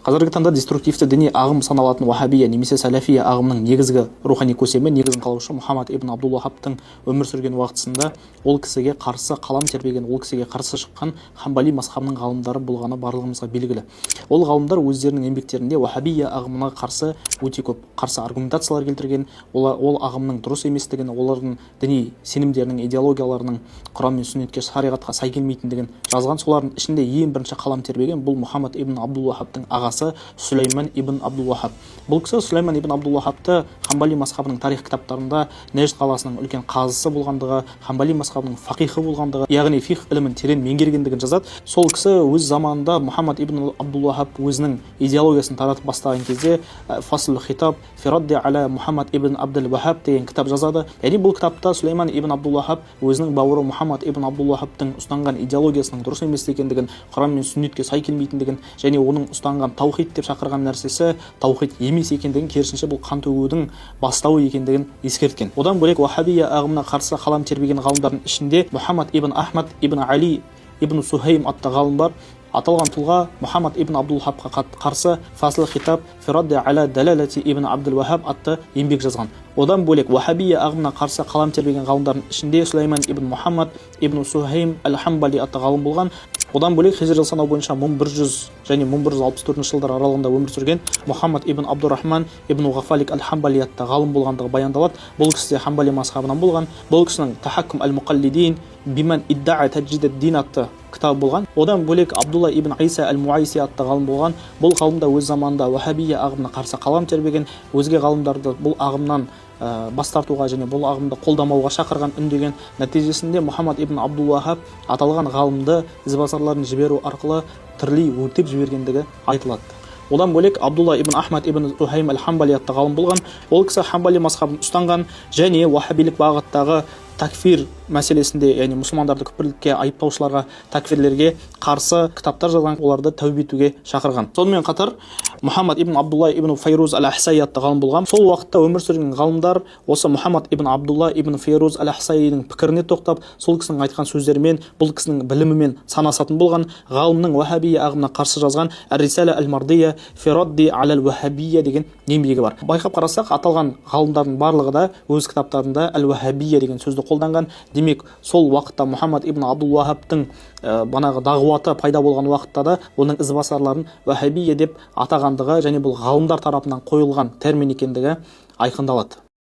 Қазіргі таңда деструктивті діни ағым саналатын уахабия немесе салафия ағымының негізгі рухани көсемі, негізін қалаушы Мұхаммад ибн Абдул-Вахабтың өмір сүрген уақытысында ол кісіге қарсы қалам тербеген, ол кісіге қарсы шыққан Хамбали мазхабының ғалымдары болғаны барлығымызға белгілі. Ол ғалымдар өздерінің еңбектерінде уахабия ағымына қарсы өте көп қарсы аргументациялар келтірген, ол ағымның дұрыс еместігін, олардың діни сенімдерінің, идеологияларының Құран мен сүннетке, шариғатқа сай келмейтіндігін жазған. Солардың ішінде ең бірінші қалам тербеген бұл Мұхаммад ибн Абдул-Вахабтың ағасы Сулейман ибн Абдул-Вахаб. Бұл кісі Сулейман ибн Абдул-Вахабты Хамбали мазхабының тарих кітаптарында Нежд қаласының үлкен қазысы болғандығы, Хамбали мазхабының фақихы болғандығы, яғни фих ілімін терең меңгергендігін жазады. Сол кісі өз заманында Мұхаммад ибн Абдул-Вахаб өзінің идеологиясын таратып бастаған кезде Фаслул хитаб фи радди аля Мұхаммад ибн Абдул-Вахаб деген кітап жазады. Яғни бұл кітапта Сулейман ибн Абдул-Вахаб өзінің бауыры Мұхаммад ибн Абдул-Вахабтың ұстанған идеологиясының дұрыс емес екендігін, Құран мен сүннетке сай келмейтіндігін және оның ұстанған таухид деп шақырған нәрсесі таухид емес екендігін, керісінше бұл қан төгудің бастауы екендігін ескерткен. Одан бөлек уахабия ағымына қарсы қалам тербеген ғалымдардың ішінде Мұхаммад ибн Ахмад ибн Али ибн Сухейм атты ғалым бар. Аталған тұлға Мұхаммад ибн Абдул-Вахабқа қарсы Фаслул хитаб фи радди аля далалати ибн Абдул-Вахаб атты еңбек жазған. Одан бөлек уахабия ағымына қарсы қалам тербеген ғалымдардың ішінде Сулейман ибн Мұхаммад ибн Сухейм аль-Хамбали атты ғалым болған. Одан бөлек хижри санау бойынша 1100 және 1164 жылдар аралығында өмір сүрген Мұхаммад ибн Абдурахман ибн Ғафалик аль-Хамбали атты ғалым болғандығы баяндалады. Бұл кісі де Хамбали мазхабынан болған. Бұл кісінің Тахаккум аль-Муқаллидин биман идда'a тадждид ад-дин атты кітабы болған. Одан бөлек Абдулла ибн Иса аль-Муайси атты ғалым болған. Бұл ғалым да өз заманында уахабия ағымына қарсы қалам тербеген, өзге ғалымдарды бұл ағымнан бас тартуға және бұл ағымды қолдамауға шақырған, үндеген. Нәтижесінде Мұхаммад ибн Абдул-Вахаб аталған ғалымды ізбасарларын жіберу арқылы тірілей өртеп жібергендігі айтылады. Одан бөлек Абдулла ибн Ахмад ибн Сухейм аль-Хамбали атты ғалым болған. Ол кісі Хамбали мазхабын ұстанған және уахабилік бағыттағы такфир мәселесінде, яғни мұсылмандарды күпірлікке айыптаушыларға, такфирлерге қарсы кітаптар жазған, оларды тәубе етуге шақырған. Сонымен қатар Мұхаммад ибн Абдулла ибн Файруз аль-Ахсаи атты ғалым болған. Сол уақытта өмір сүрген ғалымдар осы Мұхаммад ибн Абдулла ибн Файруз аль-Ахсаидің пікіріне тоқтап, сол кісінің айтқан сөздерімен, бұл кісінің білімімен санасатын болған. Ғалымның уахабия ағымына қарсы жазған Ар-Рисала аль-Мардия фи радди аля аль-Вахабия деген еңбегі бар. Байқап қарасақ, аталған ғалымдардың барлығы да өз кітаптарында аль-Вахабия деген сөзді қолданған. Демек, сол уақытта Мұхаммад ибн Абдул-Вахабтың банағы дағуаты пайда болған уақытта да оның ізбасарларын уахабия деп атағандығы және бұл ғалымдар тарапынан қойылған термин екендігі айқындалады.